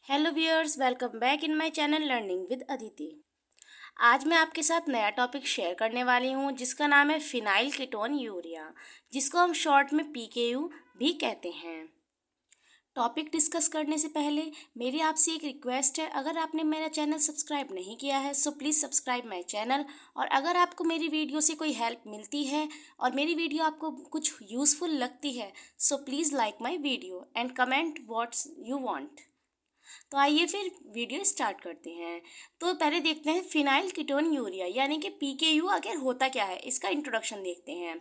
Hello viewers, welcome back in my channel learning with Aditi. आज मैं आपके साथ नया टॉपिक शेयर करने वाली हूँ जिसका नाम है फिनाइल कीटोन यूरिया, जिसको हम शॉर्ट में पीकेयू भी कहते हैं। टॉपिक डिस्कस करने से पहले मेरी आपसे एक रिक्वेस्ट है, अगर आपने मेरा चैनल सब्सक्राइब नहीं किया है so please subscribe my channel. और अगर आपको मेरी वीडियो से कोई हेल्प मिलती है और मेरी वीडियो आपको कुछ यूज़फुल लगती है so please like my video and comment what's you want. तो आइए फिर वीडियो स्टार्ट करते हैं। तो पहले देखते हैं फिनाइल कीटोन यूरिया यानी कि पीकेयू आखिर होता क्या है, इसका इंट्रोडक्शन देखते हैं।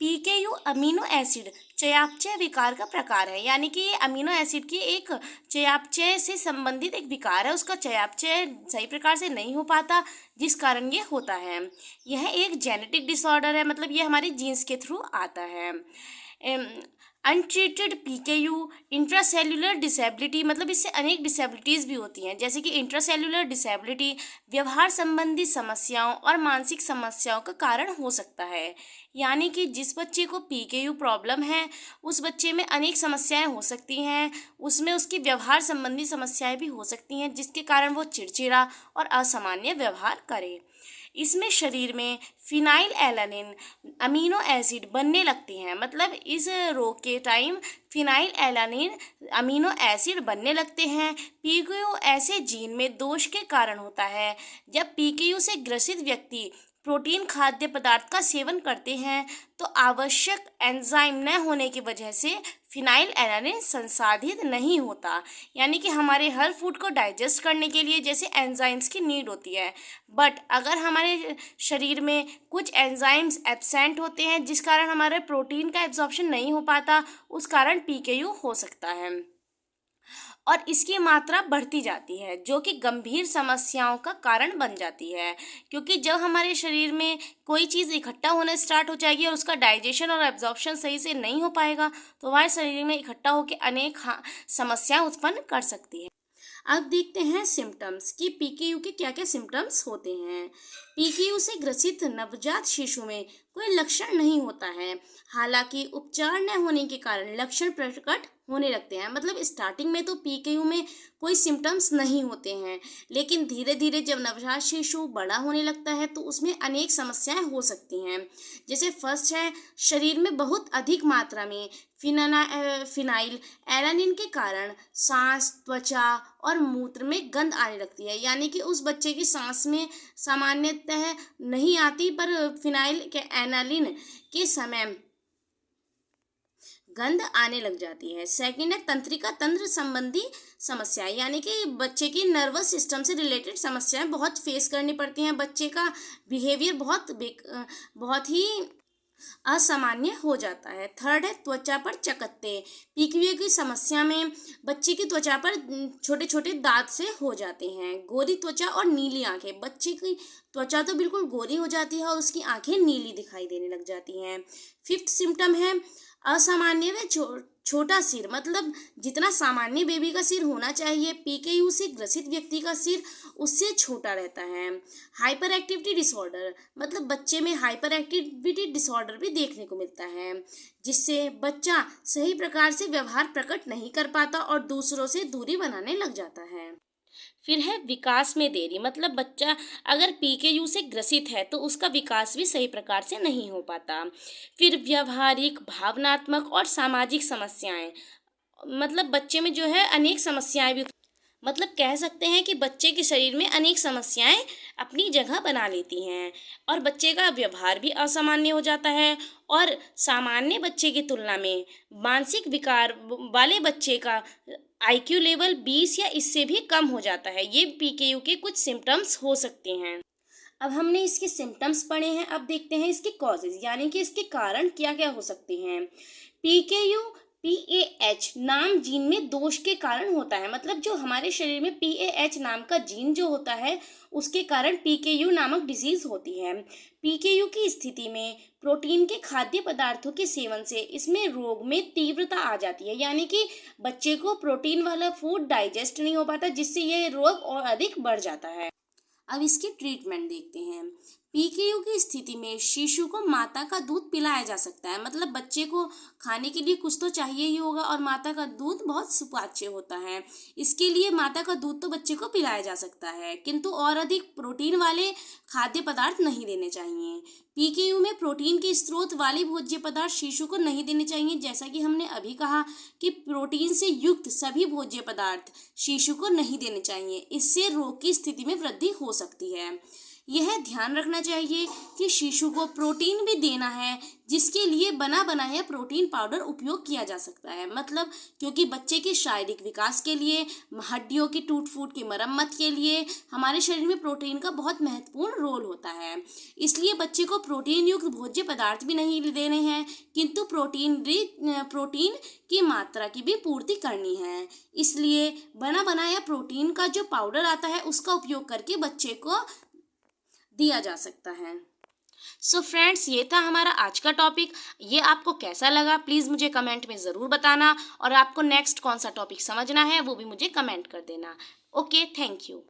पीकेयू अमीनो एसिड चयापचय विकार का प्रकार है, यानी कि ये अमीनो एसिड की एक चयापचय से संबंधित एक विकार है, उसका चयापचय सही प्रकार से नहीं हो पाता जिस कारण ये होता है। यह एक जेनेटिक डिसऑर्डर है, मतलब ये हमारे जीन्स के थ्रू आता है। अनट्रीटेड पीकेयू इंट्रासेल्युलर डिसेबिलिटी, मतलब इससे अनेक डिसेबिलिटीज़ भी होती हैं, जैसे कि इंट्रासेल्युलर डिसेबिलिटी व्यवहार संबंधी समस्याओं और मानसिक समस्याओं का कारण हो सकता है। यानी कि जिस बच्चे को पीकेयू प्रॉब्लम है उस बच्चे में अनेक समस्याएं हो सकती हैं, उसमें उसकी व्यवहार संबंधी समस्याएं भी हो सकती हैं जिसके कारण वो चिड़चिड़ा और असामान्य व्यवहार करे। इसमें शरीर में फिनाइल एलानिन अमीनो एसिड बनने लगती हैं, मतलब इस रोग के time phenyl alanine amino acid बनने लगते हैं। पीकेयू ऐसे जीन में दोष के कारण होता है। जब पीकेयू से ग्रसित व्यक्ति प्रोटीन खाद्य पदार्थ का सेवन करते हैं तो आवश्यक एंजाइम न होने की वजह से फिनाइल एलानिन संसाधित नहीं होता, यानी कि हमारे हर फूड को डाइजेस्ट करने के लिए जैसे एंजाइम्स की नीड होती है, बट अगर हमारे शरीर में कुछ एंजाइम्स एब्सेंट होते हैं जिस कारण हमारे प्रोटीन का एब्जॉर्प्शन नहीं हो पाता, उस कारण पीकेयू हो सकता है और इसकी मात्रा बढ़ती जाती है जो कि गंभीर समस्याओं का कारण बन जाती है। क्योंकि जब हमारे शरीर में कोई चीज़ इकट्ठा होना स्टार्ट हो जाएगी और उसका डाइजेशन और एब्जॉर्प्शन सही से नहीं हो पाएगा तो हमारे शरीर में इकट्ठा होकर अनेक समस्याएं उत्पन्न कर सकती है। अब देखते हैं सिम्टम्स कि पीकेयू के क्या क्या सिम्टम्स होते हैं। पीकेयू से ग्रसित नवजात शिशु में कोई लक्षण नहीं होता है, हालांकि उपचार न होने के कारण लक्षण प्रकट होने लगते हैं। मतलब स्टार्टिंग में तो पीकेयू में कोई सिम्टम्स नहीं होते हैं, लेकिन धीरे धीरे जब नवजात शिशु बड़ा होने लगता है तो उसमें अनेक समस्याएं हो सकती हैं। जैसे फर्स्ट है, शरीर में बहुत अधिक मात्रा में फिनाइल एलानिन के कारण सांस, त्वचा और मूत्र में गंध आने लगती है, यानी कि उस बच्चे की सांस में सामान्यतः नहीं आती पर फिनाइल के एनालिन के समय गंध आने लग जाती है। सेकंड है तंत्रिका तंत्र संबंधी समस्याएं, यानी कि बच्चे की नर्वस सिस्टम से रिलेटेड समस्याएं बहुत फेस करनी पड़ती हैं। बच्चे का बिहेवियर बहुत ही असामान्य हो जाता है। थर्ड है त्वचा पर चकत्ते। पीकेयू की समस्या में बच्चे की त्वचा पर छोटे छोटे दाग से हो जाते हैं। गोरी त्वचा और नीली आंखें, बच्चे की त्वचा तो बिल्कुल गोरी हो जाती है और उसकी आंखें नीली दिखाई देने लग जाती हैं। फिफ्थ सिम्टम है असामान्य व छोटा सिर, मतलब जितना सामान्य बेबी का सिर होना चाहिए पीकेयू से ग्रसित व्यक्ति का सिर उससे छोटा रहता है। हाइपर एक्टिविटी डिसऑर्डर, मतलब बच्चे में हाइपर एक्टिविटी डिसऑर्डर भी देखने को मिलता है जिससे बच्चा सही प्रकार से व्यवहार प्रकट नहीं कर पाता और दूसरों से दूरी बनाने लग जाता है। फिर है विकास में देरी, मतलब बच्चा अगर पीकेयू से ग्रसित है तो उसका विकास भी सही प्रकार से नहीं हो पाता। फिर व्यवहारिक, भावनात्मक और सामाजिक समस्याएं, मतलब बच्चे में जो है अनेक समस्याएं भी, मतलब कह सकते हैं कि बच्चे के शरीर में अनेक समस्याएं अपनी जगह बना लेती हैं और बच्चे का व्यवहार भी असामान्य हो जाता है और सामान्य बच्चे की तुलना में मानसिक विकार वाले बच्चे का आईक्यू लेवल 20 या इससे भी कम हो जाता है। ये पीकेयू के कुछ सिम्टम्स हो सकते हैं। अब हमने इसके सिम्टम्स पढ़े हैं, अब देखते हैं इसके कॉजेज, यानी कि इसके कारण क्या क्या हो सकते हैं। पीकेयू पीएएच नाम जीन में दोष के कारण होता है, मतलब जो हमारे शरीर में पीएएच नाम का जीन जो होता है उसके कारण पीकेयू नामक डिजीज होती है। पीकेयू की स्थिति में प्रोटीन के खाद्य पदार्थों के सेवन से इसमें रोग में तीव्रता आ जाती है, यानी कि बच्चे को प्रोटीन वाला फूड डाइजेस्ट नहीं हो पाता जिससे ये रोग और अधिक बढ़ जाता है। अब इसकी ट्रीटमेंट देखते हैं। पीकेयू की स्थिति में शिशु को माता का दूध पिलाया जा सकता है। मतलब बच्चे को खाने के लिए कुछ तो चाहिए ही होगा और माता का दूध बहुत सुपाच्य होता है। इसके लिए माता का दूध तो बच्चे को पिलाया जा सकता है, किंतु और अधिक प्रोटीन वाले खाद्य पदार्थ नहीं देने चाहिए। पीकेयू में प्रोटीन के स्रोत वाले भोज्य पदार्थ शिशु को नहीं देने चाहिए। जैसा कि हमने अभी कहा कि प्रोटीन से युक्त सभी भोज्य पदार्थ शिशु को नहीं देने चाहिए। इससे रोग की स्थिति में वृद्धि हो सकती है। यह ध्यान रखना चाहिए कि शिशु को प्रोटीन भी देना है, जिसके लिए बना बनाया प्रोटीन पाउडर उपयोग किया जा सकता है। मतलब क्योंकि बच्चे के शारीरिक विकास के लिए, हड्डियों की टूट फूट की मरम्मत के लिए हमारे शरीर में प्रोटीन का बहुत महत्वपूर्ण रोल होता है। इसलिए बच्चे को प्रोटीन युक्त भोज्य पदार्थ भी नहीं देने हैं, किंतु प्रोटीन की मात्रा की भी पूर्ति करनी है। इसलिए बना बनाया प्रोटीन का जो पाउडर आता है उसका उपयोग करके बच्चे को दिया जा सकता है। सो फ्रेंड्स, ये था हमारा आज का टॉपिक। ये आपको कैसा लगा प्लीज़ मुझे कमेंट में ज़रूर बताना, और आपको नेक्स्ट कौन सा टॉपिक समझना है वो भी मुझे कमेंट कर देना। Okay, thank you.